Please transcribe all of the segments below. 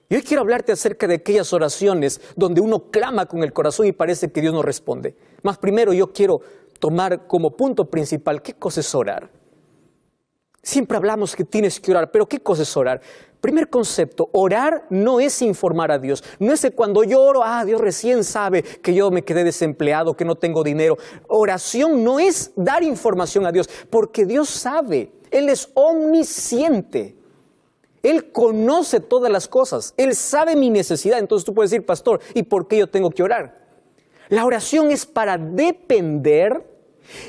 Y hoy quiero hablarte acerca de aquellas oraciones donde uno clama con el corazón y parece que Dios no responde. Mas primero yo quiero tomar como punto principal, ¿qué cosa es orar? Siempre hablamos que tienes que orar, pero ¿qué cosa es orar? Primer concepto, orar no es informar a Dios. No es que cuando yo oro, Dios recién sabe que yo me quedé desempleado, que no tengo dinero. Oración no es dar información a Dios, porque Dios sabe. Él es omnisciente. Él conoce todas las cosas. Él sabe mi necesidad. Entonces tú puedes decir, pastor, ¿y por qué yo tengo que orar? La oración es para depender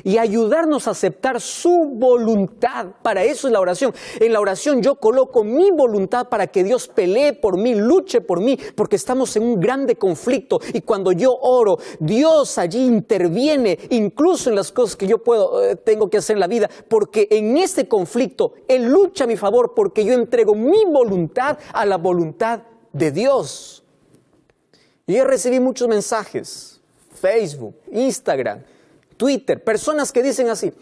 y ayudarnos a aceptar su voluntad. Para eso es la oración. En la oración yo coloco mi voluntad para que Dios pelee por mí, luche por mí, porque estamos en un grande conflicto. Y cuando yo oro, Dios allí interviene, incluso en las cosas que yo tengo que hacer en la vida, porque en este conflicto Él lucha a mi favor, porque yo entrego mi voluntad a la voluntad de Dios. Y yo recibí muchos mensajes, Facebook, Instagram, Twitter, personas que dicen así,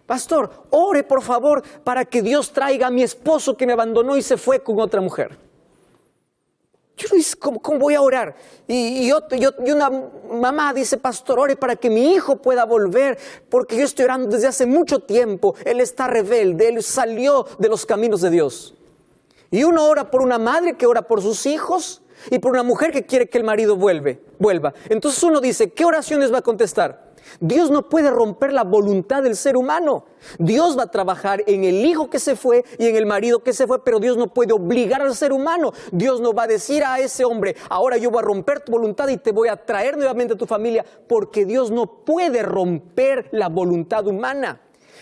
pastor, ore por favor para que Dios traiga a mi esposo que me abandonó y se fue con otra mujer. Yo no sé, ¿cómo voy a orar? Y una mamá dice, pastor, ore para que mi hijo pueda volver, porque yo estoy orando desde hace mucho tiempo, él está rebelde, él salió de los caminos de Dios. Y uno ora por una madre que ora por sus hijos y por una mujer que quiere que el marido vuelva. Entonces uno dice, ¿qué oraciones va a contestar? Dios no puede romper la voluntad del ser humano. Dios va a trabajar en el hijo que se fue y en el marido que se fue, pero Dios no puede obligar al ser humano. Dios no va a decir a ese hombre, ahora yo voy a romper tu voluntad y te voy a traer nuevamente a tu familia, porque Dios no puede romper la voluntad humana.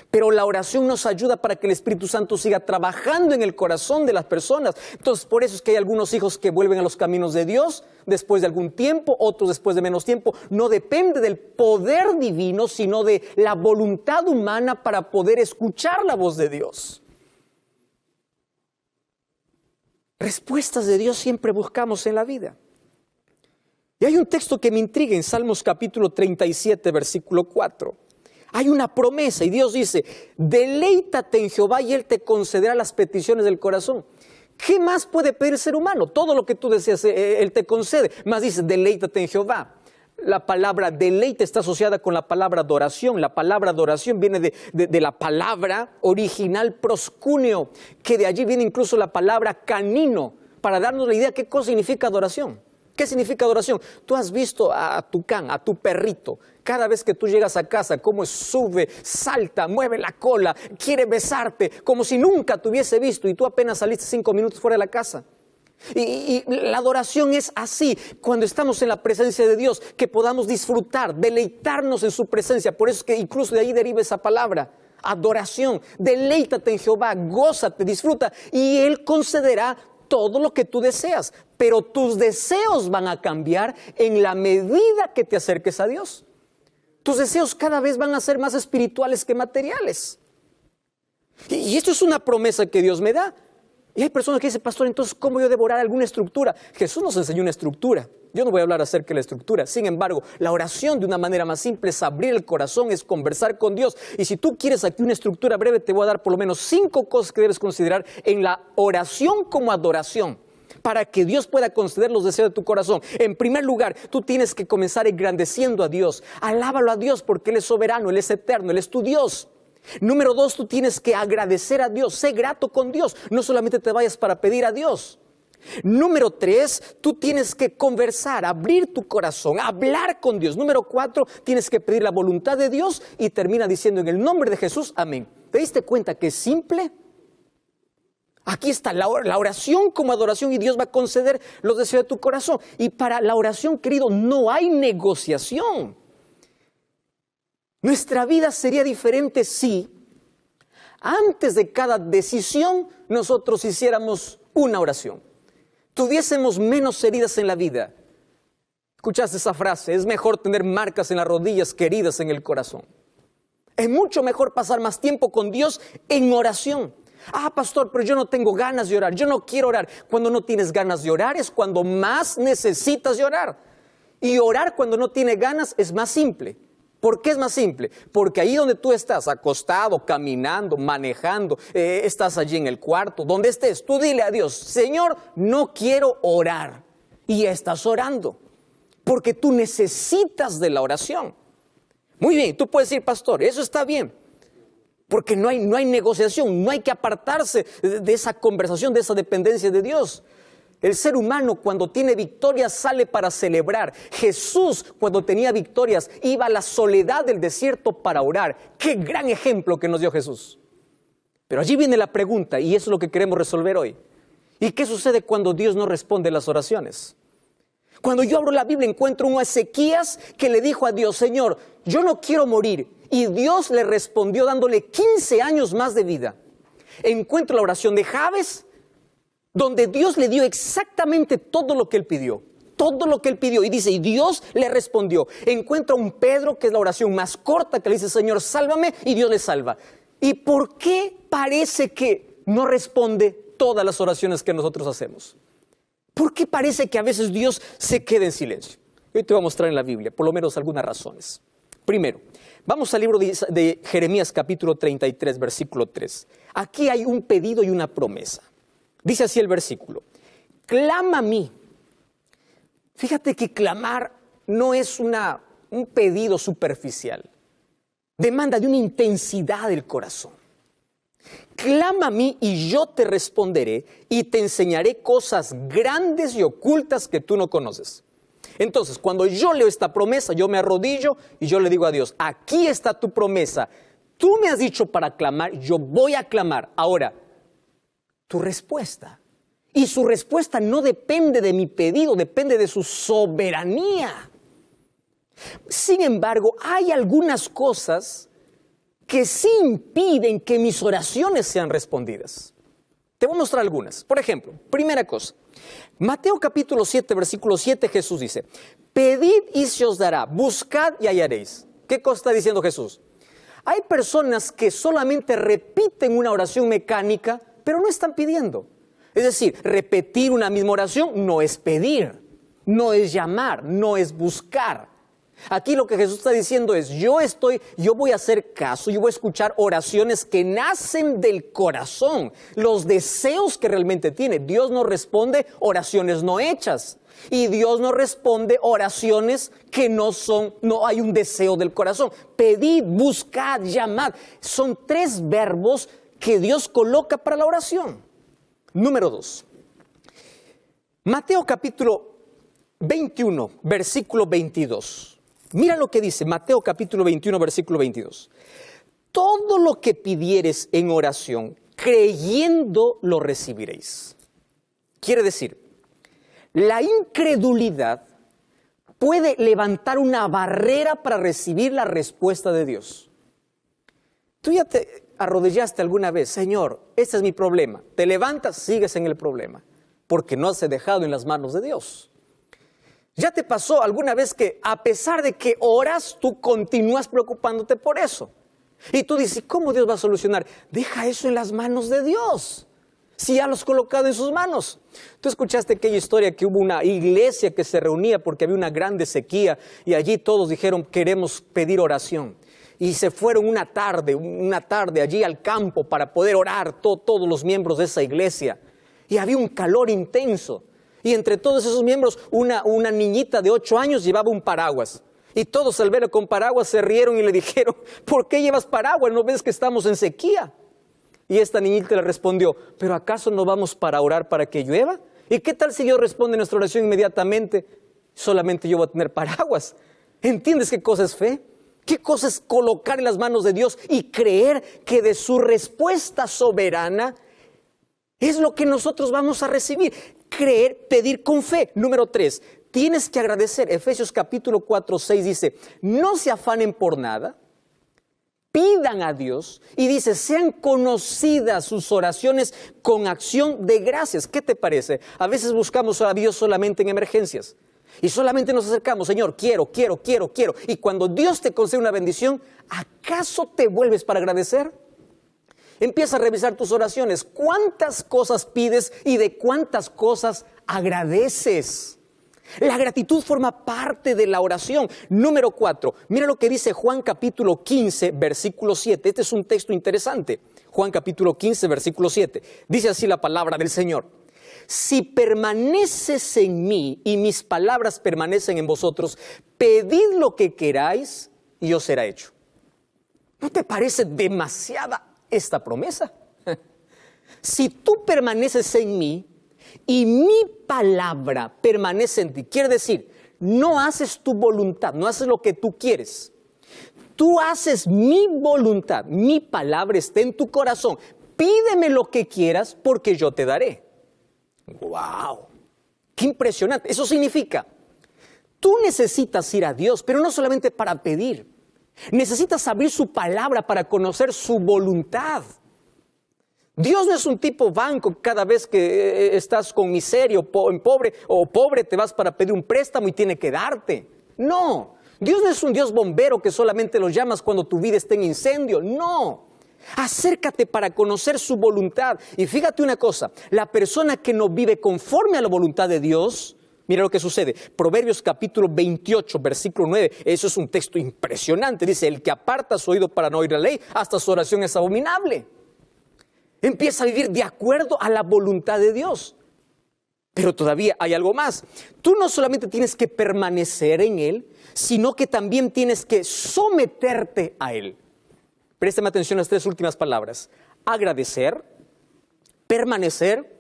Pero la oración nos ayuda para que el Espíritu Santo siga trabajando en el corazón de las personas. Entonces, por eso es que hay algunos hijos que vuelven a los caminos de Dios después de algún tiempo, otros después de menos tiempo. No depende del poder divino, sino de la voluntad humana para poder escuchar la voz de Dios. Respuestas de Dios siempre buscamos en la vida. Y hay un texto que me intriga en Salmos capítulo 37, versículo 4. Hay una promesa y Dios dice, deleítate en Jehová y Él te concederá las peticiones del corazón. ¿Qué más puede pedir el ser humano? Todo lo que tú deseas, Él te concede. Más dice, deleítate en Jehová. La palabra deleite está asociada con la palabra adoración. La palabra adoración viene de la palabra original proscuneo, que de allí viene incluso la palabra canino, para darnos la idea de qué cosa significa adoración. ¿Qué significa adoración? Tú has visto a tu can, a tu perrito, cada vez que tú llegas a casa, cómo sube, salta, mueve la cola, quiere besarte, como si nunca te hubiese visto y tú apenas saliste 5 minutos fuera de la casa. Y la adoración es así, cuando estamos en la presencia de Dios, que podamos disfrutar, deleitarnos en su presencia. Por eso es que incluso de ahí deriva esa palabra, adoración. Deleítate en Jehová, gózate, disfruta y Él concederá todo lo que tú deseas, pero tus deseos van a cambiar en la medida que te acerques a Dios. Tus deseos cada vez van a ser más espirituales que materiales. Y esto es una promesa que Dios me da. Y hay personas que dicen, pastor, entonces, ¿cómo yo devorar alguna estructura? Jesús nos enseñó una estructura. Yo no voy a hablar acerca de la estructura. Sin embargo, la oración de una manera más simple es abrir el corazón, es conversar con Dios. Y si tú quieres aquí una estructura breve, te voy a dar por lo menos 5 cosas que debes considerar en la oración como adoración, para que Dios pueda conceder los deseos de tu corazón. En primer lugar, tú tienes que comenzar engrandeciendo a Dios. Alábalo a Dios porque Él es soberano, Él es eterno, Él es tu Dios. Número 2, tú tienes que agradecer a Dios, sé grato con Dios, no solamente te vayas para pedir a Dios. Número 3, tú tienes que conversar, abrir tu corazón, hablar con Dios. Número 4, tienes que pedir la voluntad de Dios y termina diciendo en el nombre de Jesús, amén. ¿Te diste cuenta que es simple? Aquí está la oración como adoración y Dios va a conceder los deseos de tu corazón. Y para la oración, querido, no hay negociación. Nuestra vida sería diferente si antes de cada decisión nosotros hiciéramos una oración. Tuviésemos menos heridas en la vida. ¿Escuchaste esa frase? Es mejor tener marcas en las rodillas que heridas en el corazón. Es mucho mejor pasar más tiempo con Dios en oración. Pastor, pero yo no tengo ganas de orar, yo no quiero orar. Cuando no tienes ganas de orar es cuando más necesitas de orar. Y orar cuando no tienes ganas es más simple. ¿Por qué es más simple? Porque ahí donde tú estás, acostado, caminando, manejando, estás allí en el cuarto, donde estés, tú dile a Dios, Señor, no quiero orar. Y ya estás orando, porque tú necesitas de la oración. Muy bien, tú puedes decir, pastor, eso está bien, porque no hay negociación, no hay que apartarse de esa conversación, de esa dependencia de Dios. El ser humano cuando tiene victorias sale para celebrar. Jesús cuando tenía victorias iba a la soledad del desierto para orar. ¡Qué gran ejemplo que nos dio Jesús! Pero allí viene la pregunta y eso es lo que queremos resolver hoy. ¿Y qué sucede cuando Dios no responde las oraciones? Cuando yo abro la Biblia encuentro un Ezequías que le dijo a Dios, Señor, yo no quiero morir. Y Dios le respondió dándole 15 años más de vida. Encuentro la oración de Jabes, donde Dios le dio exactamente todo lo que él pidió. Todo lo que él pidió. Y dice, y Dios le respondió. Encuentra un Pedro, que es la oración más corta, que le dice, Señor, sálvame, y Dios le salva. ¿Y por qué parece que no responde todas las oraciones que nosotros hacemos? ¿Por qué parece que a veces Dios se queda en silencio? Hoy te voy a mostrar en la Biblia, por lo menos algunas razones. Primero, vamos al libro de Jeremías capítulo 33, versículo 3. Aquí hay un pedido y una promesa. Dice así el versículo, clama a mí. Fíjate que clamar no es un pedido superficial. Demanda de una intensidad del corazón. Clama a mí y yo te responderé y te enseñaré cosas grandes y ocultas que tú no conoces. Entonces, cuando yo leo esta promesa, yo me arrodillo y yo le digo a Dios, aquí está tu promesa. Tú me has dicho para clamar, yo voy a clamar. Ahora, tu respuesta. Y su respuesta no depende de mi pedido, depende de su soberanía. Sin embargo, hay algunas cosas que sí impiden que mis oraciones sean respondidas. Te voy a mostrar algunas. Por ejemplo, primera cosa, Mateo capítulo 7, versículo 7, Jesús dice, pedid y se os dará, buscad y hallaréis. ¿Qué cosa está diciendo Jesús? Hay personas que solamente repiten una oración mecánica, pero no están pidiendo. Es decir, repetir una misma oración no es pedir, no es llamar, no es buscar. Aquí lo que Jesús está diciendo es, yo voy a hacer caso, yo voy a escuchar oraciones que nacen del corazón, los deseos que realmente tiene. Dios no responde oraciones no hechas. Y Dios no responde oraciones que no hay un deseo del corazón. Pedid, buscad, llamad. Son 3 verbos que Dios coloca para la oración. Número 2. Mateo capítulo 21, versículo 22. Mira lo que dice Mateo capítulo 21, versículo 22. Todo lo que pidieres en oración, creyendo lo recibiréis. Quiere decir, la incredulidad puede levantar una barrera para recibir la respuesta de Dios. Tú ya te arrodillaste alguna vez, Señor, este es mi problema. Te levantas, sigues en el problema, porque no has dejado en las manos de Dios. ¿Ya te pasó alguna vez que a pesar de que oras, tú continúas preocupándote por eso? Y tú dices, ¿cómo Dios va a solucionar? Deja eso en las manos de Dios, si ya lo has colocado en sus manos. Tú escuchaste aquella historia que hubo una iglesia que se reunía porque había una grande sequía y allí todos dijeron, queremos pedir oración. Y se fueron una tarde allí al campo para poder orar todos los miembros de esa iglesia. Y había un calor intenso. Y entre todos esos miembros, una niñita de 8 años llevaba un paraguas. Y todos al verla con paraguas se rieron y le dijeron, ¿por qué llevas paraguas? ¿No ves que estamos en sequía? Y esta niñita le respondió, ¿pero acaso no vamos para orar para que llueva? ¿Y qué tal si Dios responde nuestra oración inmediatamente? Solamente yo voy a tener paraguas. ¿Entiendes qué cosa es fe? ¿Qué cosa es colocar en las manos de Dios y creer que de su respuesta soberana es lo que nosotros vamos a recibir? Creer, pedir con fe. Número 3, tienes que agradecer. Efesios capítulo 4, 6 dice, no se afanen por nada, pidan a Dios y dice, sean conocidas sus oraciones con acción de gracias. ¿Qué te parece? A veces buscamos a Dios solamente en emergencias y solamente nos acercamos, Señor, quiero. Y cuando Dios te concede una bendición, ¿acaso te vuelves para agradecer? Empieza a revisar tus oraciones. ¿Cuántas cosas pides y de cuántas cosas agradeces? La gratitud forma parte de la oración. Número 4, mira lo que dice Juan capítulo 15, versículo 7. Este es un texto interesante. Juan capítulo 15, versículo 7. Dice así la palabra del Señor. Si permaneces en mí y mis palabras permanecen en vosotros, pedid lo que queráis y os será hecho. ¿No te parece demasiada esta promesa? Si tú permaneces en mí y mi palabra permanece en ti, quiere decir, no haces tu voluntad, no haces lo que tú quieres. Tú haces mi voluntad, mi palabra está en tu corazón. Pídeme lo que quieras porque yo te daré. ¡Wow! ¡Qué impresionante! Eso significa, tú necesitas ir a Dios, pero no solamente para pedir. Necesitas abrir su palabra para conocer su voluntad. Dios no es un tipo banco, cada vez que estás con miseria o pobre te vas para pedir un préstamo y tiene que darte. No, Dios no es un Dios bombero que solamente lo llamas cuando tu vida está en incendio. No, acércate para conocer su voluntad. Y fíjate una cosa, la persona que no vive conforme a la voluntad de Dios, mira lo que sucede. Proverbios capítulo 28, versículo 9, eso es un texto impresionante. Dice, el que aparta su oído para no oír la ley, hasta su oración es abominable. Empieza a vivir de acuerdo a la voluntad de Dios. Pero todavía hay algo más. Tú no solamente tienes que permanecer en Él, sino que también tienes que someterte a Él. Préstame atención a las tres últimas palabras. Agradecer, permanecer,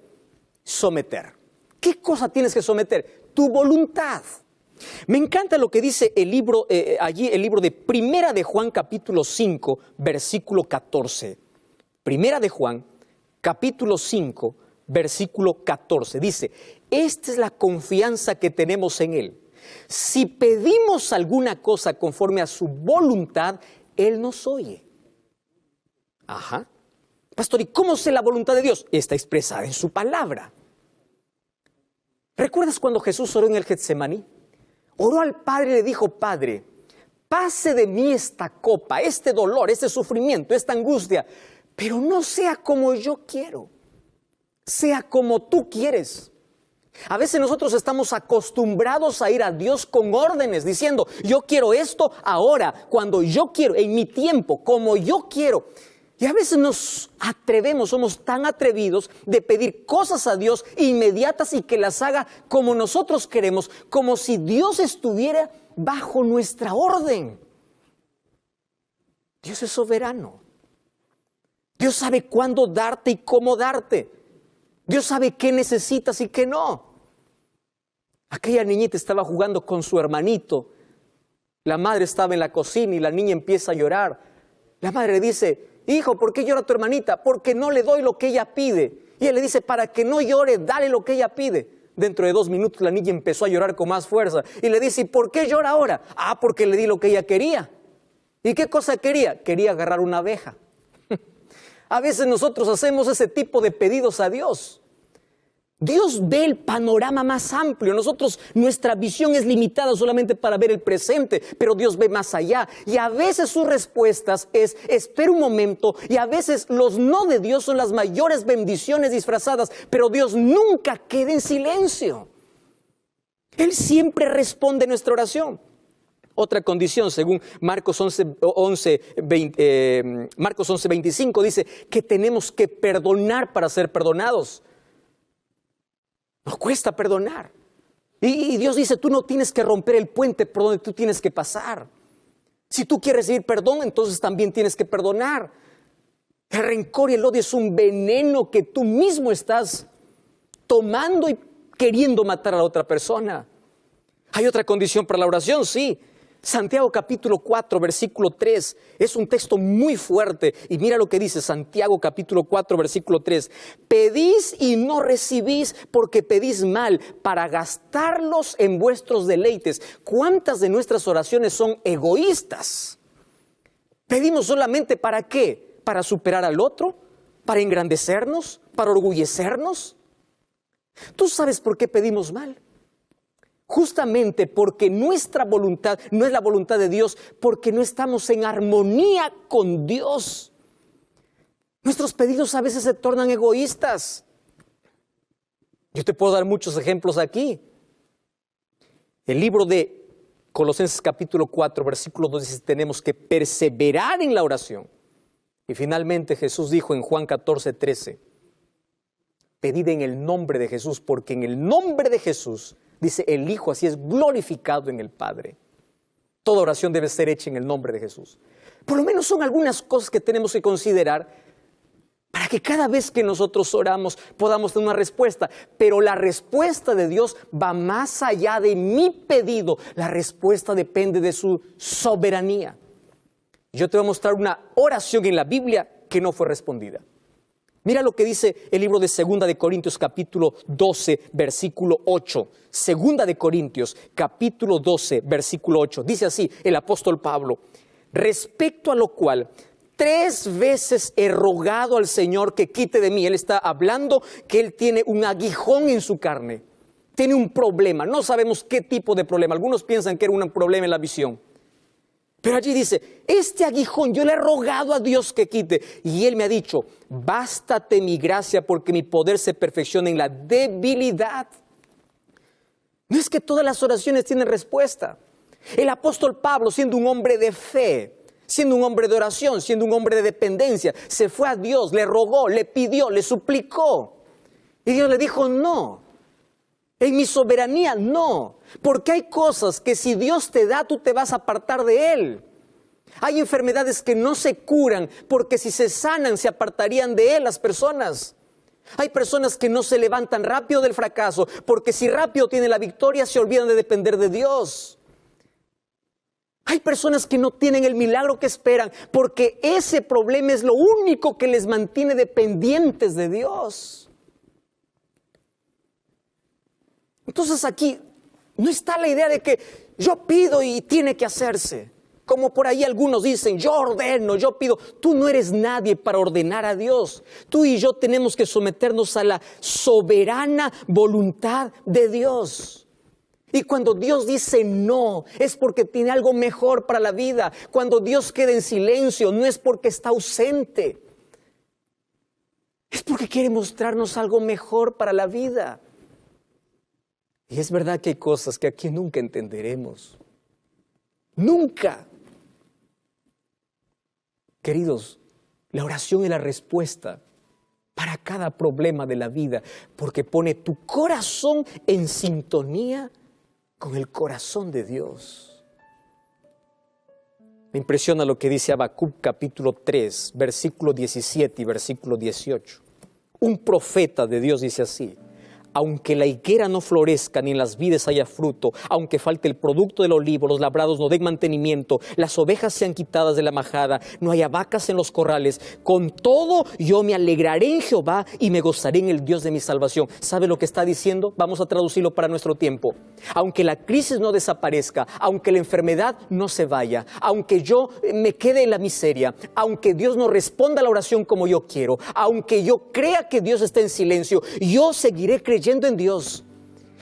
someter. ¿Qué cosa tienes que someter? Tu voluntad. Me encanta lo que dice el libro, el libro de Primera de Juan capítulo 5, versículo 14. Primera de Juan, capítulo 5, versículo 14. Dice, esta es la confianza que tenemos en Él. Si pedimos alguna cosa conforme a su voluntad, Él nos oye. Ajá. Pastor, ¿y cómo sé la voluntad de Dios? Está expresada en su palabra. ¿Recuerdas cuando Jesús oró en el Getsemaní? Oró al Padre y le dijo, Padre, pase de mí esta copa, este dolor, este sufrimiento, esta angustia, pero no sea como yo quiero, sea como tú quieres. A veces nosotros estamos acostumbrados a ir a Dios con órdenes, diciendo, yo quiero esto ahora, cuando yo quiero, en mi tiempo, como yo quiero. Y a veces nos atrevemos, somos tan atrevidos de pedir cosas a Dios inmediatas y que las haga como nosotros queremos, como si Dios estuviera bajo nuestra orden. Dios es soberano. Dios sabe cuándo darte y cómo darte. Dios sabe qué necesitas y qué no. Aquella niñita estaba jugando con su hermanito. La madre estaba en la cocina y la niña empieza a llorar. La madre le dice, hijo, ¿por qué llora tu hermanita? Porque no le doy lo que ella pide. Y él le dice, para que no llore, dale lo que ella pide. Dentro de 2 minutos la niña empezó a llorar con más fuerza. Y le dice, ¿y por qué llora ahora? Ah, porque le di lo que ella quería. ¿Y qué cosa quería? Quería agarrar una abeja. A veces nosotros hacemos ese tipo de pedidos a Dios. Dios ve el panorama más amplio. Nuestra visión es limitada solamente para ver el presente, pero Dios ve más allá. Y a veces sus respuestas es, espera un momento, y a veces los no de Dios son las mayores bendiciones disfrazadas, pero Dios nunca queda en silencio. Él siempre responde nuestra oración. Otra condición, según Marcos 11:25, dice que tenemos que perdonar para ser perdonados. Nos cuesta perdonar. Y Dios dice, tú no tienes que romper el puente por donde tú tienes que pasar. Si tú quieres recibir perdón, entonces también tienes que perdonar. El rencor y el odio es un veneno que tú mismo estás tomando y queriendo matar a la otra persona. Hay otra condición para la oración, sí. Santiago capítulo 4, versículo 3, es un texto muy fuerte. Y mira lo que dice Santiago capítulo 4, versículo 3. Pedís y no recibís porque pedís mal para gastarlos en vuestros deleites. ¿Cuántas de nuestras oraciones son egoístas? ¿Pedimos solamente para qué? ¿Para superar al otro? ¿Para engrandecernos? ¿Para orgullecernos? ¿Tú sabes por qué pedimos mal? Justamente porque nuestra voluntad no es la voluntad de Dios, porque no estamos en armonía con Dios. Nuestros pedidos a veces se tornan egoístas. Yo te puedo dar muchos ejemplos aquí. El libro de Colosenses capítulo 4, versículo 2 dice, tenemos que perseverar en la oración. Y finalmente Jesús dijo en Juan 14, 13, pedid en el nombre de Jesús, porque en el nombre de Jesús, dice el Hijo, así es glorificado en el Padre. Toda oración debe ser hecha en el nombre de Jesús. Por lo menos son algunas cosas que tenemos que considerar para que cada vez que nosotros oramos podamos tener una respuesta. Pero la respuesta de Dios va más allá de mi pedido. La respuesta depende de su soberanía. Yo te voy a mostrar una oración en la Biblia que no fue respondida. Mira lo que dice el libro de 2 de Corintios capítulo 12, versículo 8. 2 de Corintios capítulo 12, versículo 8. Dice así el apóstol Pablo, respecto a lo cual 3 veces he rogado al Señor que quite de mí. Él está hablando que él tiene un aguijón en su carne. Tiene un problema. No sabemos qué tipo de problema. Algunos piensan que era un problema en la visión. Pero allí dice, este aguijón yo le he rogado a Dios que quite. Y Él me ha dicho, bástate mi gracia porque mi poder se perfecciona en la debilidad. No es que todas las oraciones tienen respuesta. El apóstol Pablo, siendo un hombre de fe, siendo un hombre de oración, siendo un hombre de dependencia, se fue a Dios, le rogó, le pidió, le suplicó. Y Dios le dijo, no. En mi soberanía, no. Porque hay cosas que si Dios te da, tú te vas a apartar de Él. Hay enfermedades que no se curan porque si se sanan, se apartarían de Él las personas. Hay personas que no se levantan rápido del fracaso porque si rápido tienen la victoria, se olvidan de depender de Dios. Hay personas que no tienen el milagro que esperan porque ese problema es lo único que les mantiene dependientes de Dios. Entonces aquí no está la idea de que yo pido y tiene que hacerse. Como por ahí algunos dicen, yo ordeno, yo pido. Tú no eres nadie para ordenar a Dios. Tú y yo tenemos que someternos a la soberana voluntad de Dios. Y cuando Dios dice no, es porque tiene algo mejor para la vida. Cuando Dios queda en silencio, no es porque está ausente. Es porque quiere mostrarnos algo mejor para la vida. Y es verdad que hay cosas que aquí nunca entenderemos. Nunca. Queridos, la oración es la respuesta para cada problema de la vida, porque pone tu corazón en sintonía con el corazón de Dios. Me impresiona lo que dice Habacuc capítulo 3, versículo 17 y versículo 18. Un profeta de Dios dice así, aunque la higuera no florezca ni en las vides haya fruto, aunque falte el producto del olivo, los labrados no den mantenimiento, las ovejas sean quitadas de la majada, no haya vacas en los corrales, con todo yo me alegraré en Jehová y me gozaré en el Dios de mi salvación. ¿Sabe lo que está diciendo? Vamos a traducirlo para nuestro tiempo. Aunque la crisis no desaparezca, aunque la enfermedad no se vaya, aunque yo me quede en la miseria, aunque Dios no responda a la oración como yo quiero, aunque yo crea que Dios está en silencio, yo seguiré creyendo en Dios.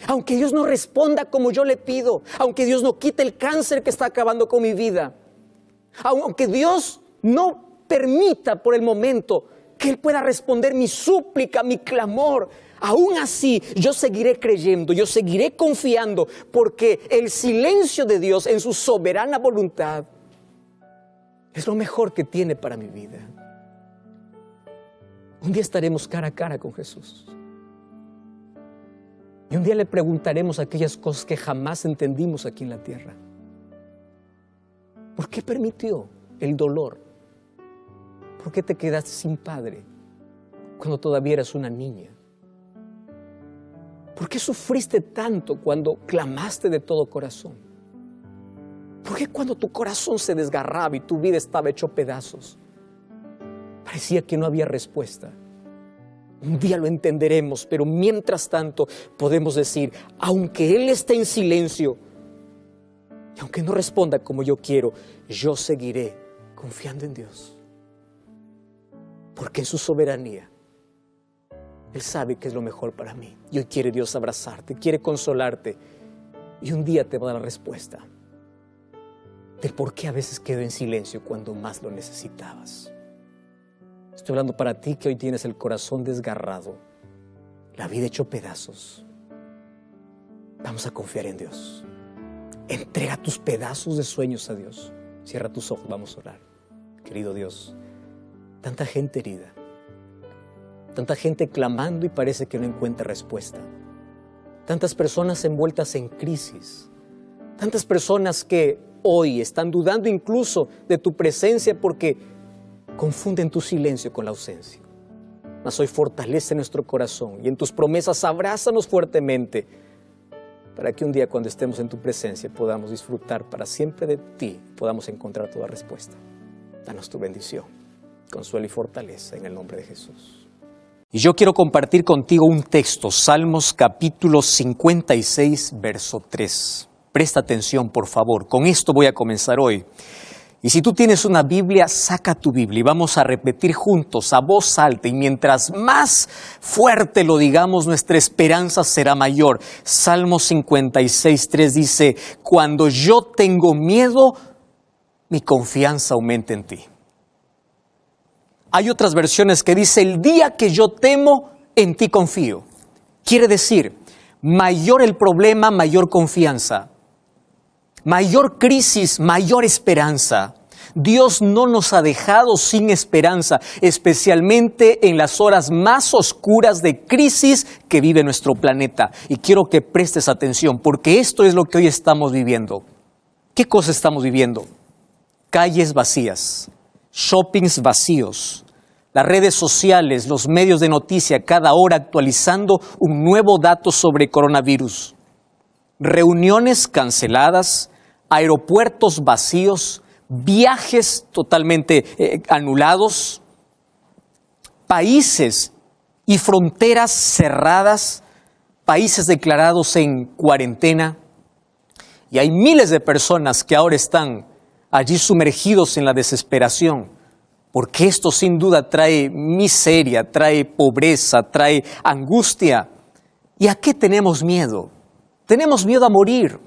Aunque Dios no responda como yo le pido, aunque Dios no quite el cáncer que está acabando con mi vida, aunque Dios no permita por el momento que Él pueda responder mi súplica, mi clamor, aún así yo seguiré creyendo, yo seguiré confiando, porque el silencio de Dios en su soberana voluntad es lo mejor que tiene para mi vida. Un día estaremos cara a cara con Jesús. Y un día le preguntaremos aquellas cosas que jamás entendimos aquí en la tierra. ¿Por qué permitió el dolor? ¿Por qué te quedaste sin padre cuando todavía eras una niña? ¿Por qué sufriste tanto cuando clamaste de todo corazón? ¿Por qué cuando tu corazón se desgarraba y tu vida estaba hecho pedazos, parecía que no había respuesta? Un día lo entenderemos, pero mientras tanto podemos decir, aunque Él esté en silencio, y aunque no responda como yo quiero, yo seguiré confiando en Dios. Porque en su soberanía, Él sabe que es lo mejor para mí. Y hoy quiere Dios abrazarte, quiere consolarte, y un día te va a dar la respuesta del por qué a veces quedo en silencio cuando más lo necesitabas. Estoy hablando para ti que hoy tienes el corazón desgarrado, la vida hecho pedazos. Vamos a confiar en Dios. Entrega tus pedazos de sueños a Dios. Cierra tus ojos, vamos a orar. Querido Dios, tanta gente herida, tanta gente clamando y parece que no encuentra respuesta. Tantas personas envueltas en crisis, tantas personas que hoy están dudando incluso de tu presencia porque confunden tu silencio con la ausencia. Mas hoy fortalece nuestro corazón y en tus promesas abrázanos fuertemente para que un día cuando estemos en tu presencia podamos disfrutar para siempre de ti, podamos encontrar toda respuesta. Danos tu bendición, consuelo y fortaleza en el nombre de Jesús. Y yo quiero compartir contigo un texto, Salmos capítulo 56, verso 3. Presta atención, por favor. Con esto voy a comenzar hoy. Y si tú tienes una Biblia, saca tu Biblia y vamos a repetir juntos a voz alta. Y mientras más fuerte lo digamos, nuestra esperanza será mayor. Salmos 56, 3 dice, cuando yo tengo miedo, mi confianza aumenta en ti. Hay otras versiones que dice, el día que yo temo, en ti confío. Quiere decir, mayor el problema, mayor confianza. Mayor crisis, mayor esperanza. Dios no nos ha dejado sin esperanza, especialmente en las horas más oscuras de crisis que vive nuestro planeta. Y quiero que prestes atención, porque esto es lo que hoy estamos viviendo. ¿Qué cosa estamos viviendo? Calles vacías. Shoppings vacíos, las redes sociales, los medios de noticia, cada hora actualizando un nuevo dato sobre coronavirus. Reuniones canceladas, aeropuertos vacíos, viajes totalmente anulados, países y fronteras cerradas, países declarados en cuarentena. Y hay miles de personas que ahora están allí sumergidos en la desesperación, porque esto sin duda trae miseria, trae pobreza, trae angustia. ¿Y a qué tenemos miedo? Tenemos miedo a morir.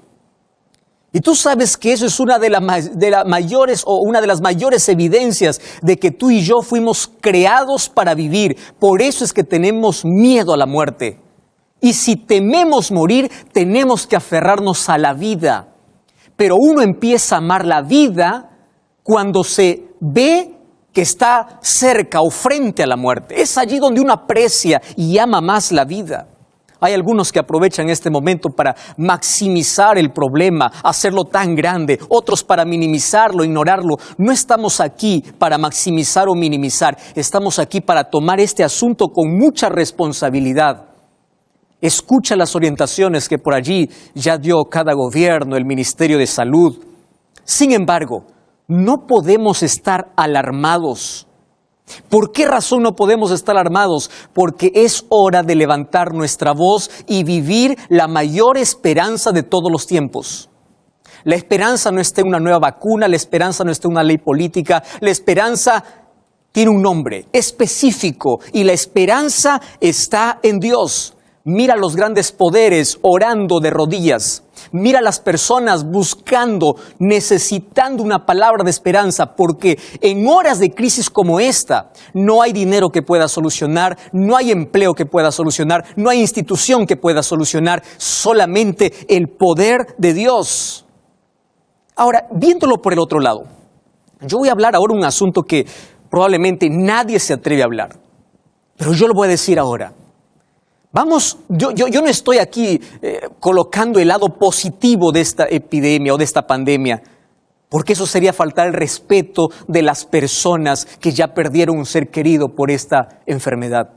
Y tú sabes que eso es una de las mayores evidencias de que tú y yo fuimos creados para vivir. Por eso es que tenemos miedo a la muerte. Y si tememos morir, tenemos que aferrarnos a la vida. Pero uno empieza a amar la vida cuando se ve que está cerca o frente a la muerte. Es allí donde uno aprecia y ama más la vida. Hay algunos que aprovechan este momento para maximizar el problema, hacerlo tan grande, otros para minimizarlo, ignorarlo. No estamos aquí para maximizar o minimizar, estamos aquí para tomar este asunto con mucha responsabilidad. Escucha las orientaciones que por allí ya dio cada gobierno, el Ministerio de Salud. Sin embargo, no podemos estar alarmados. ¿Por qué razón no podemos estar alarmados? Porque es hora de levantar nuestra voz y vivir la mayor esperanza de todos los tiempos. La esperanza no está en una nueva vacuna, la esperanza no está en una ley política, la esperanza tiene un nombre específico y la esperanza está en Dios. Mira los grandes poderes orando de rodillas. Mira las personas buscando, necesitando una palabra de esperanza, porque en horas de crisis como esta, no hay dinero que pueda solucionar, no hay empleo que pueda solucionar, no hay institución que pueda solucionar, solamente el poder de Dios. Ahora, viéndolo por el otro lado, yo voy a hablar ahora un asunto que probablemente nadie se atreve a hablar, pero yo lo voy a decir ahora. Vamos, yo no estoy aquí colocando el lado positivo de esta epidemia o de esta pandemia, porque eso sería faltar el respeto de las personas que ya perdieron un ser querido por esta enfermedad.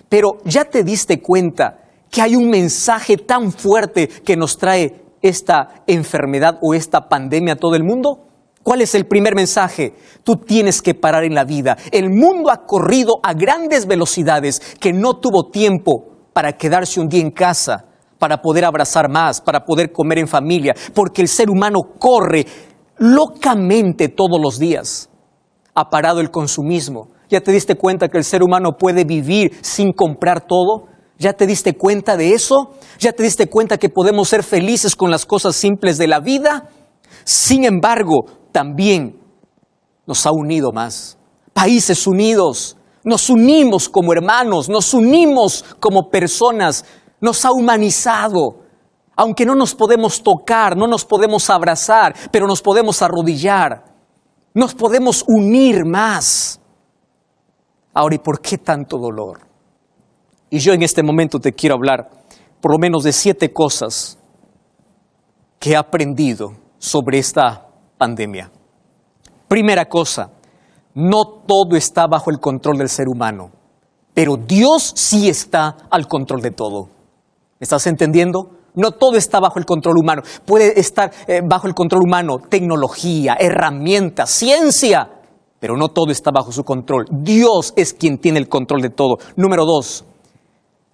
Pero ¿ya te diste cuenta que hay un mensaje tan fuerte que nos trae esta enfermedad o esta pandemia a todo el mundo? ¿Cuál es el primer mensaje? Tú tienes que parar en la vida. El mundo ha corrido a grandes velocidades que no tuvo tiempo para quedarse un día en casa, para poder abrazar más, para poder comer en familia, porque el ser humano corre locamente todos los días. Ha parado el consumismo. ¿Ya te diste cuenta que el ser humano puede vivir sin comprar todo? ¿Ya te diste cuenta de eso? ¿Ya te diste cuenta que podemos ser felices con las cosas simples de la vida? Sin embargo, también nos ha unido más. Países unidos. Nos unimos como hermanos, nos unimos como personas, nos ha humanizado. Aunque no nos podemos tocar, no nos podemos abrazar, pero nos podemos arrodillar, nos podemos unir más. Ahora, ¿y por qué tanto dolor? Y yo en este momento te quiero hablar por lo menos de 7 cosas que he aprendido sobre esta pandemia. Primera cosa, no todo está bajo el control del ser humano, pero Dios sí está al control de todo. ¿Me estás entendiendo? No todo está bajo el control humano. Puede estar bajo el control humano tecnología, herramientas, ciencia, pero no todo está bajo su control. Dios es quien tiene el control de todo. Número 2,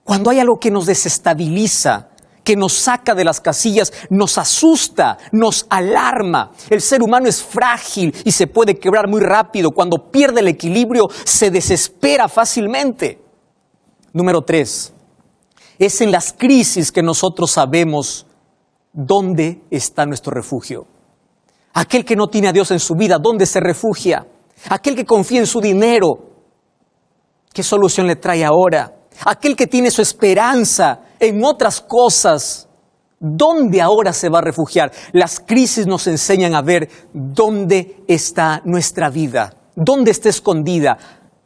cuando hay algo que nos desestabiliza, que nos saca de las casillas, nos asusta, nos alarma. El ser humano es frágil y se puede quebrar muy rápido. Cuando pierde el equilibrio, se desespera fácilmente. Número 3, es en las crisis que nosotros sabemos dónde está nuestro refugio. Aquel que no tiene a Dios en su vida, ¿dónde se refugia? Aquel que confía en su dinero, ¿qué solución le trae ahora? Aquel que tiene su esperanza en otras cosas, ¿dónde ahora se va a refugiar? Las crisis nos enseñan a ver dónde está nuestra vida, dónde está escondida,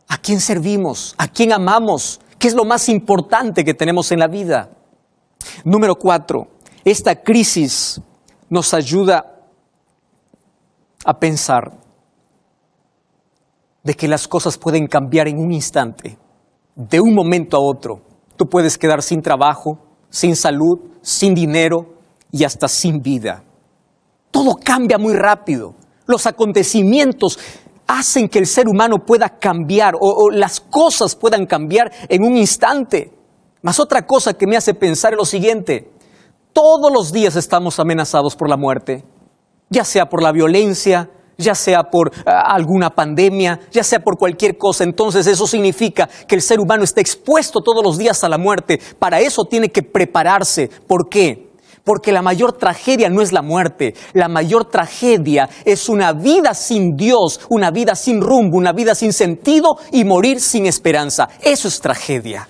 a quién servimos, a quién amamos, qué es lo más importante que tenemos en la vida. Número 4, esta crisis nos ayuda a pensar de que las cosas pueden cambiar en un instante. De un momento a otro, tú puedes quedar sin trabajo, sin salud, sin dinero y hasta sin vida. Todo cambia muy rápido. Los acontecimientos hacen que el ser humano pueda cambiar o las cosas puedan cambiar en un instante. Mas otra cosa que me hace pensar es lo siguiente. Todos los días estamos amenazados por la muerte, ya sea por la violencia, ya sea por alguna pandemia, ya sea por cualquier cosa. Entonces eso significa que el ser humano está expuesto todos los días a la muerte. Para eso tiene que prepararse. ¿Por qué? Porque la mayor tragedia no es la muerte. La mayor tragedia es una vida sin Dios, una vida sin rumbo, una vida sin sentido y morir sin esperanza. Eso es tragedia.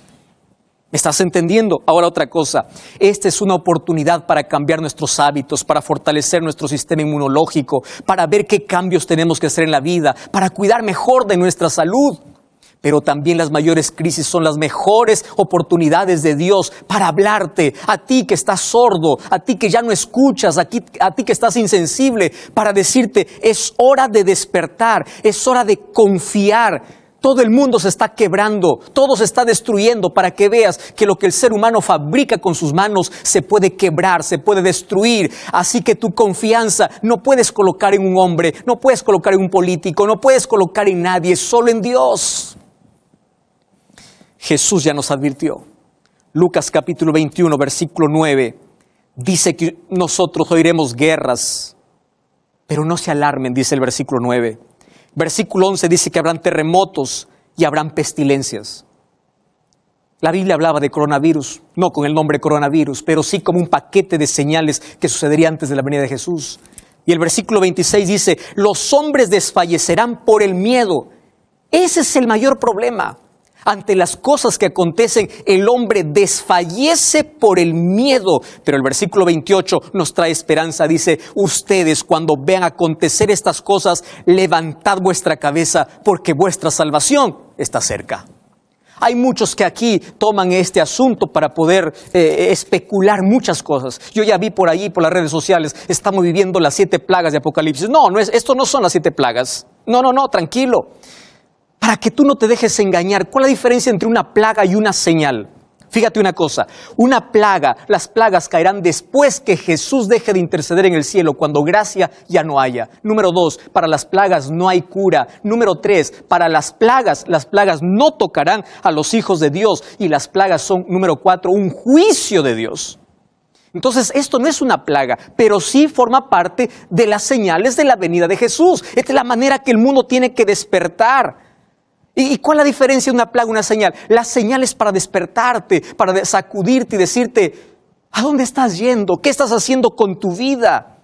¿Me estás entendiendo? Ahora otra cosa, esta es una oportunidad para cambiar nuestros hábitos, para fortalecer nuestro sistema inmunológico, para ver qué cambios tenemos que hacer en la vida, para cuidar mejor de nuestra salud. Pero también las mayores crisis son las mejores oportunidades de Dios para hablarte, a ti que estás sordo, a ti que ya no escuchas, a ti que estás insensible, para decirte, es hora de despertar, es hora de confiar. Todo el mundo se está quebrando, todo se está destruyendo para que veas que lo que el ser humano fabrica con sus manos se puede quebrar, se puede destruir. Así que tu confianza no puedes colocar en un hombre, no puedes colocar en un político, no puedes colocar en nadie, solo en Dios. Jesús ya nos advirtió. Lucas capítulo 21, versículo 9, dice que nosotros oiremos guerras, pero no se alarmen, dice el versículo 9. Versículo 11 dice que habrán terremotos y habrán pestilencias. La Biblia hablaba de coronavirus, no con el nombre coronavirus, pero sí como un paquete de señales que sucedería antes de la venida de Jesús. Y el versículo 26 dice, los hombres desfallecerán por el miedo. Ese es el mayor problema. Ante las cosas que acontecen, el hombre desfallece por el miedo. Pero el versículo 28 nos trae esperanza. Dice, ustedes cuando vean acontecer estas cosas, levantad vuestra cabeza porque vuestra salvación está cerca. Hay muchos que aquí toman este asunto para poder especular muchas cosas. Yo ya vi por ahí, por las redes sociales, estamos viviendo las 7 plagas de Apocalipsis. No, esto no son las 7 plagas. No, tranquilo. Para que tú no te dejes engañar, ¿cuál es la diferencia entre una plaga y una señal? Fíjate una cosa, una plaga, las plagas caerán después que Jesús deje de interceder en el cielo, cuando gracia ya no haya. Número 2, para las plagas no hay cura. Número 3, para las plagas no tocarán a los hijos de Dios. Y las plagas son, número 4, un juicio de Dios. Entonces esto no es una plaga, pero sí forma parte de las señales de la venida de Jesús. Esta es la manera que el mundo tiene que despertar. ¿Y cuál es la diferencia de una plaga y una señal? La señal es para despertarte, para sacudirte y decirte, ¿a dónde estás yendo? ¿Qué estás haciendo con tu vida?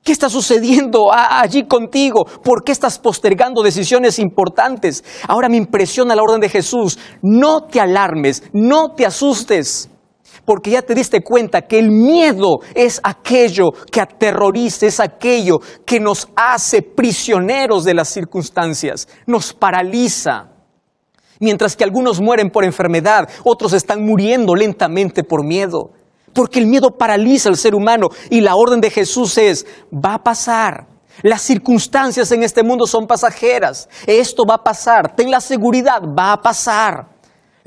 ¿Qué está sucediendo allí contigo? ¿Por qué estás postergando decisiones importantes? Ahora me impresiona la orden de Jesús. No te alarmes, no te asustes. porque ya te diste cuenta que el miedo es aquello que aterroriza, es aquello que nos hace prisioneros de las circunstancias, nos paraliza. Mientras que algunos mueren por enfermedad, otros están muriendo lentamente por miedo. Porque el miedo paraliza al ser humano y la orden de Jesús es, va a pasar. Las circunstancias en este mundo son pasajeras. Esto va a pasar. Ten la seguridad, va a pasar.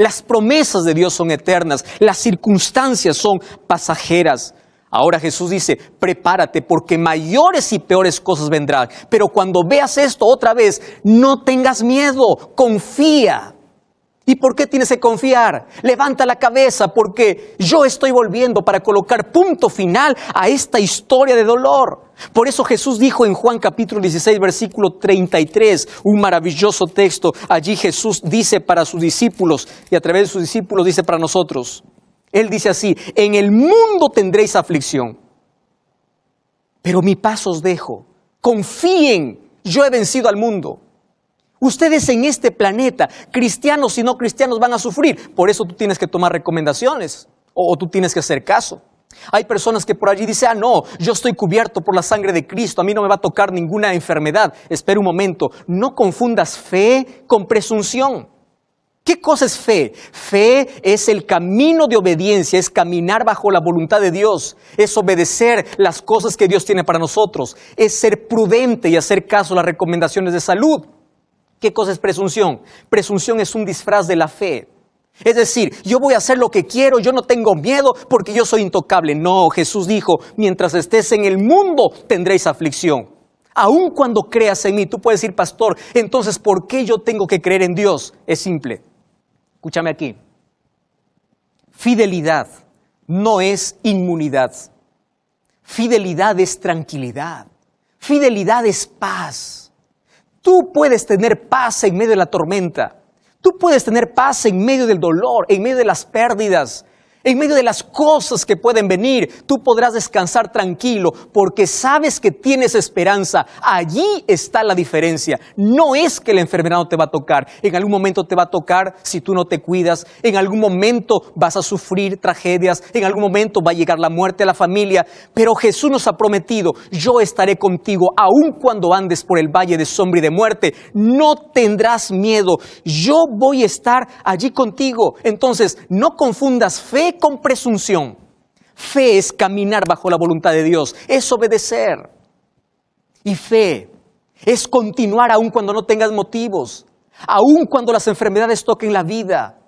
Las promesas de Dios son eternas. Las circunstancias son pasajeras. Ahora Jesús dice, prepárate porque mayores y peores cosas vendrán. Pero cuando veas esto otra vez, no tengas miedo, confía. ¿Y por qué tienes que confiar? Levanta la cabeza porque yo estoy volviendo para colocar punto final a esta historia de dolor. Por eso Jesús dijo en Juan capítulo 16, versículo 33, un maravilloso texto. Allí Jesús dice para sus discípulos y a través de sus discípulos dice para nosotros. Él dice así, en el mundo tendréis aflicción, pero mi paz os dejo. Confíen, yo he vencido al mundo. Ustedes en este planeta, cristianos y no cristianos, van a sufrir. Por eso tú tienes que tomar recomendaciones o tú tienes que hacer caso. Hay personas que por allí dicen, no, yo estoy cubierto por la sangre de Cristo, a mí no me va a tocar ninguna enfermedad. Espera un momento, no confundas fe con presunción. ¿Qué cosa es fe? Fe es el camino de obediencia, es caminar bajo la voluntad de Dios, es obedecer las cosas que Dios tiene para nosotros, es ser prudente y hacer caso a las recomendaciones de salud. ¿Qué cosa es presunción? Presunción es un disfraz de la fe. Es decir, yo voy a hacer lo que quiero, yo no tengo miedo porque yo soy intocable. No, Jesús dijo, mientras estés en el mundo tendréis aflicción. Aun cuando creas en mí, tú puedes decir, pastor, entonces, ¿por qué yo tengo que creer en Dios? Es simple. Escúchame aquí. Fidelidad no es inmunidad. Fidelidad es tranquilidad. Fidelidad es paz. Tú puedes tener paz en medio de la tormenta. Tú puedes tener paz en medio del dolor, en medio de las pérdidas, en medio de las cosas que pueden venir. Tú podrás descansar tranquilo porque sabes que tienes esperanza. Allí está la diferencia. No es que la enfermedad no te va a tocar. En algún momento te va a tocar si tú no te cuidas. En algún momento vas a sufrir tragedias. En algún momento va a llegar la muerte a la familia. Pero Jesús nos ha prometido, yo estaré contigo aun cuando andes por el valle de sombra y de muerte. No tendrás miedo. Yo voy a estar allí contigo. Entonces, no confundas fe con presunción. Fe es caminar bajo la voluntad de Dios, es obedecer. Y fe es continuar aun cuando no tengas motivos, aun cuando las enfermedades toquen la vida,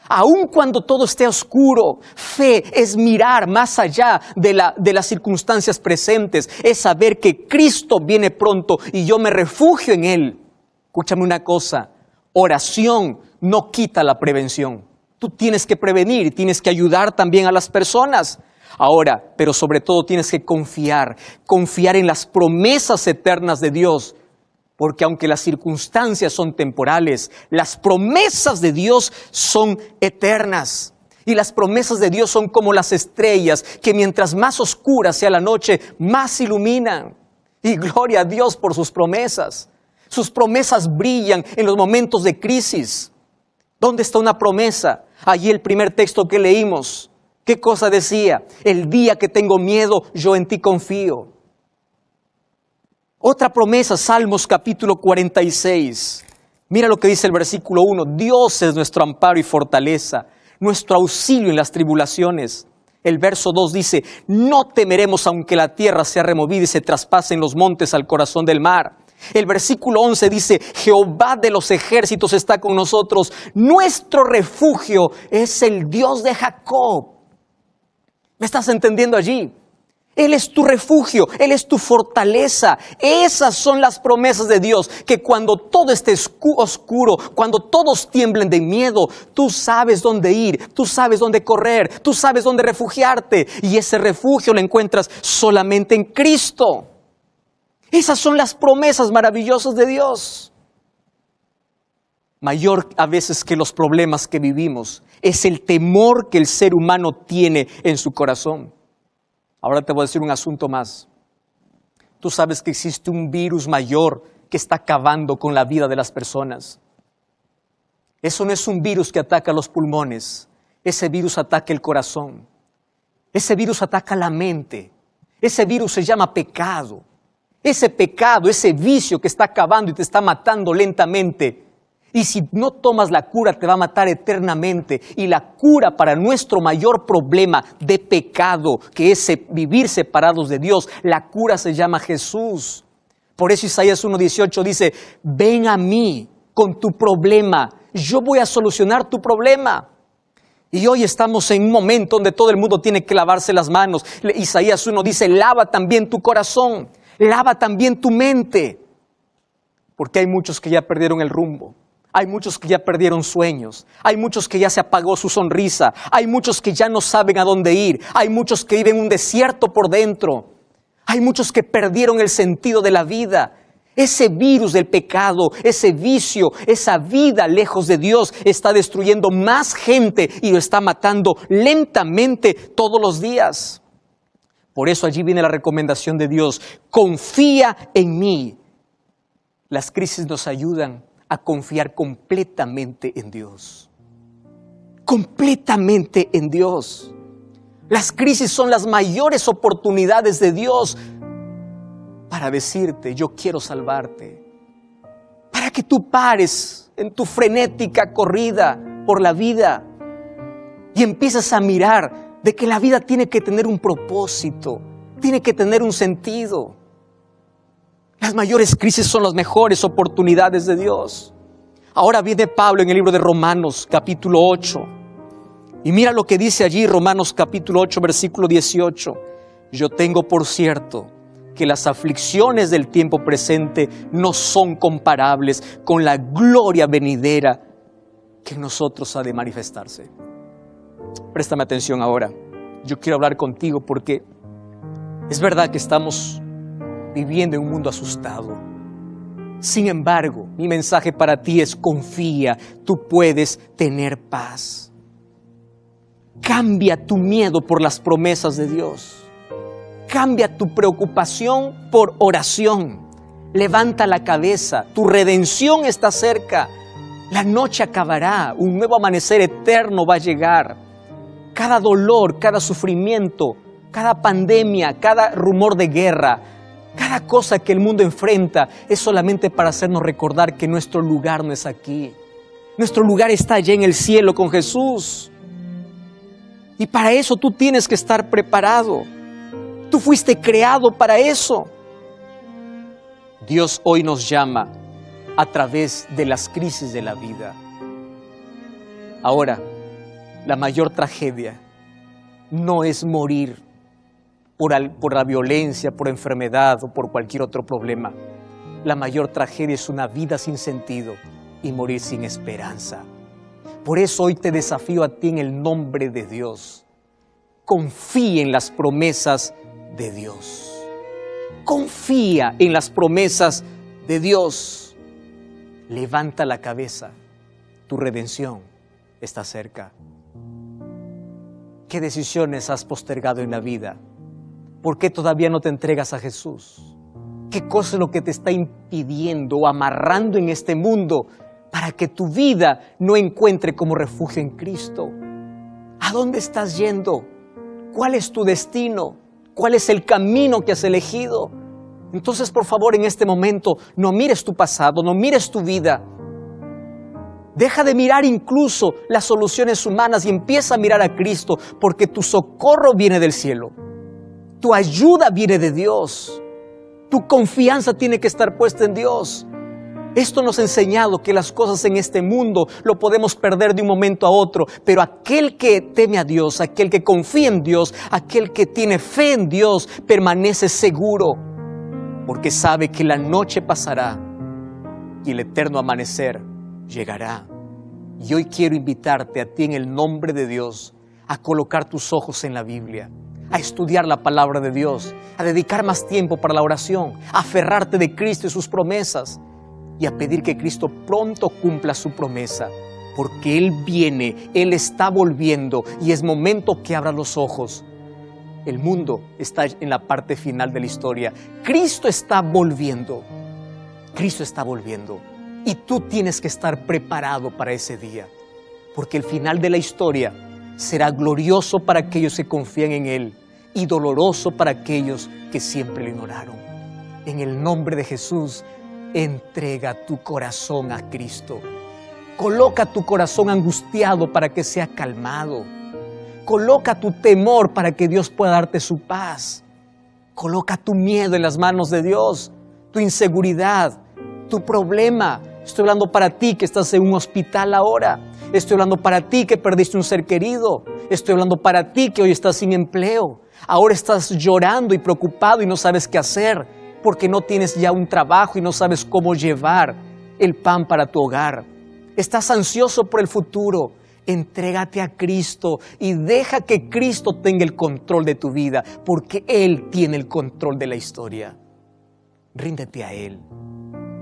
aun cuando todo esté oscuro. Fe es mirar más allá de las circunstancias presentes, es saber que Cristo viene pronto y yo me refugio en Él. Escúchame una cosa, oración no quita la prevención. Tú tienes que prevenir y tienes que ayudar también a las personas. Ahora, pero sobre todo tienes que confiar en las promesas eternas de Dios. Porque aunque las circunstancias son temporales, las promesas de Dios son eternas. Y las promesas de Dios son como las estrellas, que mientras más oscura sea la noche, más iluminan. Y gloria a Dios por sus promesas. Sus promesas brillan en los momentos de crisis. ¿Dónde está una promesa? Allí el primer texto que leímos. ¿Qué cosa decía? El día que tengo miedo, yo en ti confío. Otra promesa, Salmos capítulo 46. Mira lo que dice el versículo 1. Dios es nuestro amparo y fortaleza, nuestro auxilio en las tribulaciones. El verso 2 dice, no temeremos aunque la tierra sea removida y se traspasen los montes al corazón del mar. El versículo 11 dice, Jehová de los ejércitos está con nosotros, nuestro refugio es el Dios de Jacob. ¿Me estás entendiendo allí? Él es tu refugio, Él es tu fortaleza. Esas son las promesas de Dios, que cuando todo esté oscuro, cuando todos tiemblen de miedo, tú sabes dónde ir, tú sabes dónde correr, tú sabes dónde refugiarte. Y ese refugio lo encuentras solamente en Cristo. Esas son las promesas maravillosas de Dios. Mayor a veces que los problemas que vivimos es el temor que el ser humano tiene en su corazón. Ahora te voy a decir un asunto más. Tú sabes que existe un virus mayor que está acabando con la vida de las personas. Eso no es un virus que ataca los pulmones. Ese virus ataca el corazón. Ese virus ataca la mente. Ese virus se llama pecado. Ese pecado, ese vicio que está acabando y te está matando lentamente. Y si no tomas la cura, te va a matar eternamente. Y la cura para nuestro mayor problema de pecado, que es vivir separados de Dios, la cura se llama Jesús. Por eso Isaías 1:18 dice, ven a mí con tu problema, yo voy a solucionar tu problema. Y hoy estamos en un momento donde todo el mundo tiene que lavarse las manos. Isaías 1 dice, lava también tu corazón, lava también tu mente. Porque hay muchos que ya perdieron el rumbo. Hay muchos que ya perdieron sueños, hay muchos que ya se apagó su sonrisa, hay muchos que ya no saben a dónde ir, hay muchos que viven un desierto por dentro, hay muchos que perdieron el sentido de la vida. Ese virus del pecado, ese vicio, esa vida lejos de Dios está destruyendo más gente y lo está matando lentamente todos los días. Por eso allí viene la recomendación de Dios, confía en mí. Las crisis nos ayudan a confiar completamente en Dios. Completamente en Dios. Las crisis son las mayores oportunidades de Dios para decirte, yo quiero salvarte. Para que tú pares en tu frenética corrida por la vida y empieces a mirar de que la vida tiene que tener un propósito, tiene que tener un sentido. Las mayores crisis son las mejores oportunidades de Dios. Ahora viene Pablo en el libro de Romanos, capítulo 8. Y mira lo que dice allí, Romanos capítulo 8, versículo 18. Yo tengo por cierto que las aflicciones del tiempo presente no son comparables con la gloria venidera que en nosotros ha de manifestarse. Préstame atención ahora. Yo quiero hablar contigo porque es verdad que estamos viviendo en un mundo asustado. Sin embargo, mi mensaje para ti es confía, tú puedes tener paz. Cambia tu miedo por las promesas de Dios. Cambia tu preocupación por oración. Levanta la cabeza, tu redención está cerca. La noche acabará, un nuevo amanecer eterno va a llegar. Cada dolor, cada sufrimiento, cada pandemia, cada rumor de guerra, cada cosa que el mundo enfrenta es solamente para hacernos recordar que nuestro lugar no es aquí. Nuestro lugar está allá en el cielo con Jesús. Y para eso tú tienes que estar preparado. Tú fuiste creado para eso. Dios hoy nos llama a través de las crisis de la vida. Ahora, la mayor tragedia no es morir por la violencia, por enfermedad o por cualquier otro problema. La mayor tragedia es una vida sin sentido y morir sin esperanza. Por eso hoy te desafío a ti en el nombre de Dios. Confía en las promesas de Dios. Confía en las promesas de Dios. Levanta la cabeza. Tu redención está cerca. ¿Qué decisiones has postergado en la vida? ¿Por qué todavía no te entregas a Jesús? ¿Qué cosa es lo que te está impidiendo o amarrando en este mundo para que tu vida no encuentre como refugio en Cristo? ¿A dónde estás yendo? ¿Cuál es tu destino? ¿Cuál es el camino que has elegido? Entonces, por favor, en este momento, no mires tu pasado, no mires tu vida. Deja de mirar incluso las soluciones humanas y empieza a mirar a Cristo, porque tu socorro viene del cielo. Tu ayuda viene de Dios. Tu confianza tiene que estar puesta en Dios. Esto nos ha enseñado que las cosas en este mundo lo podemos perder de un momento a otro, pero aquel que teme a Dios, aquel que confía en Dios, aquel que tiene fe en Dios, permanece seguro, porque sabe que la noche pasará y el eterno amanecer llegará. Y hoy quiero invitarte a ti en el nombre de Dios a colocar tus ojos en la Biblia, a estudiar la palabra de Dios, a dedicar más tiempo para la oración, a aferrarte de Cristo y sus promesas y a pedir que Cristo pronto cumpla su promesa, porque Él viene, Él está volviendo y es momento que abra los ojos. El mundo está en la parte final de la historia. Cristo está volviendo. Cristo está volviendo. Y tú tienes que estar preparado para ese día, porque el final de la historia Será glorioso para aquellos que confían en Él y doloroso para aquellos que siempre lo ignoraron. En el nombre de Jesús, entrega tu corazón a Cristo. Coloca tu corazón angustiado para que sea calmado. Coloca tu temor para que Dios pueda darte su paz. Coloca tu miedo en las manos de Dios, tu inseguridad, tu problema. Estoy hablando para ti que estás en un hospital ahora. Estoy hablando para ti que perdiste un ser querido. Estoy hablando para ti que hoy estás sin empleo. Ahora estás llorando y preocupado y no sabes qué hacer porque no tienes ya un trabajo y no sabes cómo llevar el pan para tu hogar. Estás ansioso por el futuro. Entrégate a Cristo y deja que Cristo tenga el control de tu vida, porque Él tiene el control de la historia. Ríndete a Él.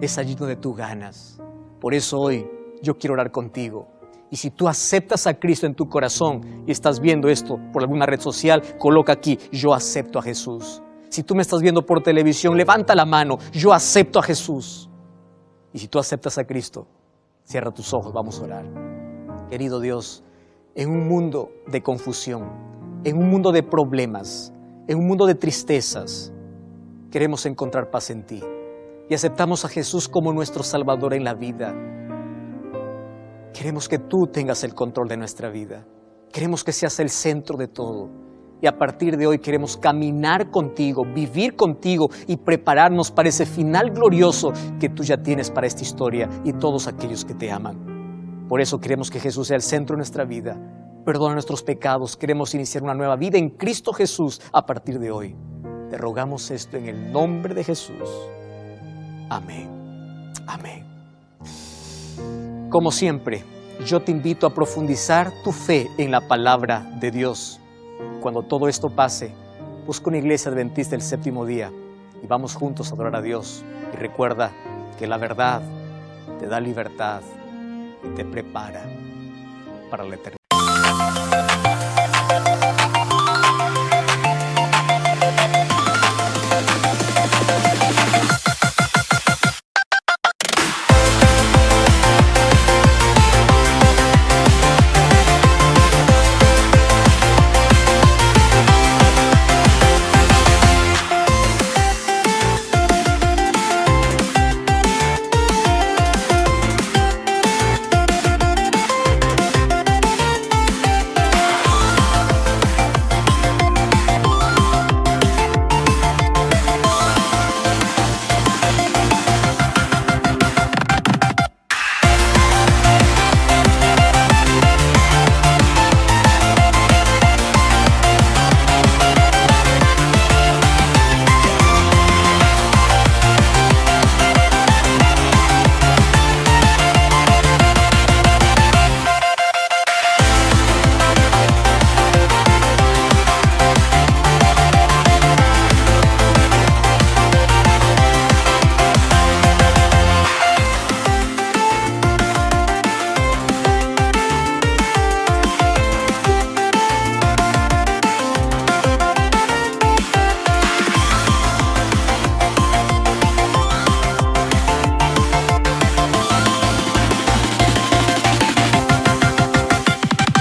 Es allí donde tú ganas. Por eso hoy yo quiero orar contigo. Y si tú aceptas a Cristo en tu corazón y estás viendo esto por alguna red social, coloca aquí, yo acepto a Jesús. Si tú me estás viendo por televisión, levanta la mano, yo acepto a Jesús. Y si tú aceptas a Cristo, cierra tus ojos, vamos a orar. Querido Dios, en un mundo de confusión, en un mundo de problemas, en un mundo de tristezas, queremos encontrar paz en ti. Y aceptamos a Jesús como nuestro Salvador en la vida. Queremos que tú tengas el control de nuestra vida. Queremos que seas el centro de todo. Y a partir de hoy queremos caminar contigo, vivir contigo y prepararnos para ese final glorioso que tú ya tienes para esta historia y todos aquellos que te aman. Por eso queremos que Jesús sea el centro de nuestra vida. Perdona nuestros pecados. Queremos iniciar una nueva vida en Cristo Jesús a partir de hoy. Te rogamos esto en el nombre de Jesús. Amén. Amén. Como siempre, yo te invito a profundizar tu fe en la palabra de Dios. Cuando todo esto pase, busca una iglesia adventista el séptimo día y vamos juntos a adorar a Dios. Y recuerda que la verdad te da libertad y te prepara para la eternidad.